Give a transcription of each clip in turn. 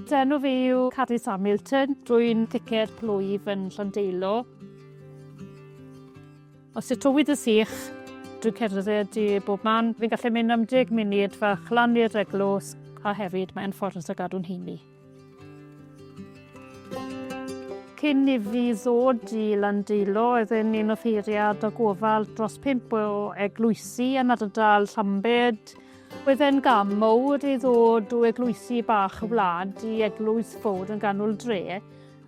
Enw fi yw Carys dwi'n ticed plwyf yn Llandeilo. Os yw tywyd y sych, dwi'n cerdded i bob man. Fi'n gallu mynd am 10 munud fach lan i'r eglwys a hefyd mae'n ffordd o gadw'n heini. Cyn i fi ddod i Llandeilo, oedd yn un o ffeiriad o gofal dros 5 o eglwysi yn ardal Llambed. Oedd e'n gam mawr i ddod o eglwysi bach y wlad i eglwys fawr yn ganol dre,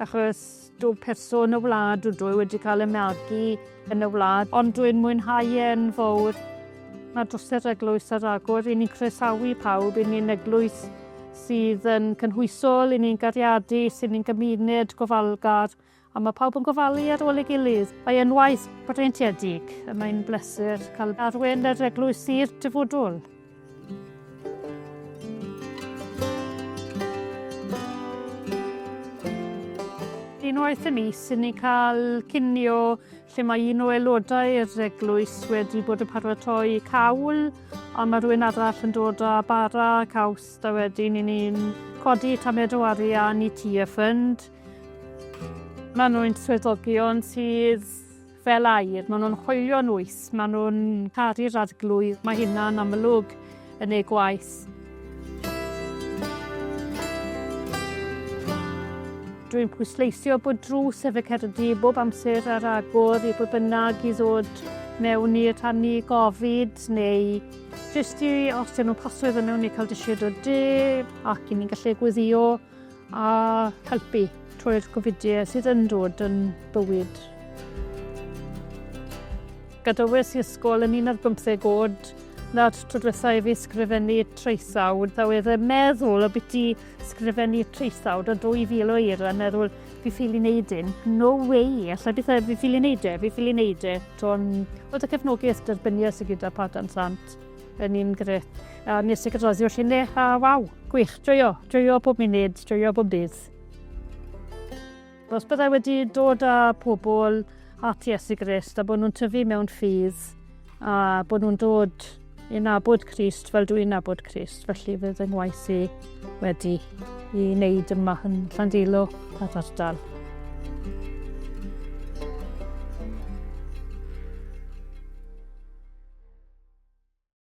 achos dwi'n person y wlad dwi wedi cael y magu yn y wlad, ond dwi'n mwynhau e'n fawr. Mae drose'r eglwys ar agor, i ni'n croesawu pawb, i ni'n eglwys sydd yn cynhwysol, i ni'n gariadu, sy'n ni'n gymuned gofalgar, a mae pawb yn gofalu ar ôl ei gilydd. Mae'n waith breintiedig, a mae'n bleser cael arwain yr eglwys i'r dyfodol. Unwaith y mis, i ni cael cinio lle mae un o aelodau'r eglwys wedi bod yn paratoi cawl, a mae rhywun arall yn dod â bara, caws, a wedyn i ni'n codi tamiad o arian i tea fund. Maen nhw'n swyddogion sydd fel air, maen nhw'n hoelio'n wys, maen nhw'n caru'r arglwydd, mae hynna'n amlwg yn ei gwaith. Dwi'n pwysleisio bod drws efo Caerdydd bob amser ar agor i bob bynnag i ddod mewn i rhannu gofid neu jyst i os ydyn nhw'n paso iddyn mewn i cael disiad o de ac i ni'n gallu gweddio a helpu trwy'r covidiau sydd yn dod yn bywyd. Gadawes i ysgol yn 11 oed na'r tro diwethaf i fi sgrifennu treisawd, a oedd yn meddwl o beth i sgrifennu treisawd o 2000 o eira, meddwl fi ffili wneud un. No way, alla beth fi ffili wneud e. Oedd y cefnogaeth derbyniau sydd gyda Padan Sant yn un gret. A nes i gydroddio'r llunau, a waw, gwych, joio pob munud, joio pob dydd. Os byddai wedi dod â pobl at Iesu Grist a bod nhw'n tyfu mewn ffydd a bod nhw'n dod i nabod Crist fel dwi'n nabod Crist, felly fydd yng ngwaith i wedi i wneud yma yn Llandeilo a'r ardal.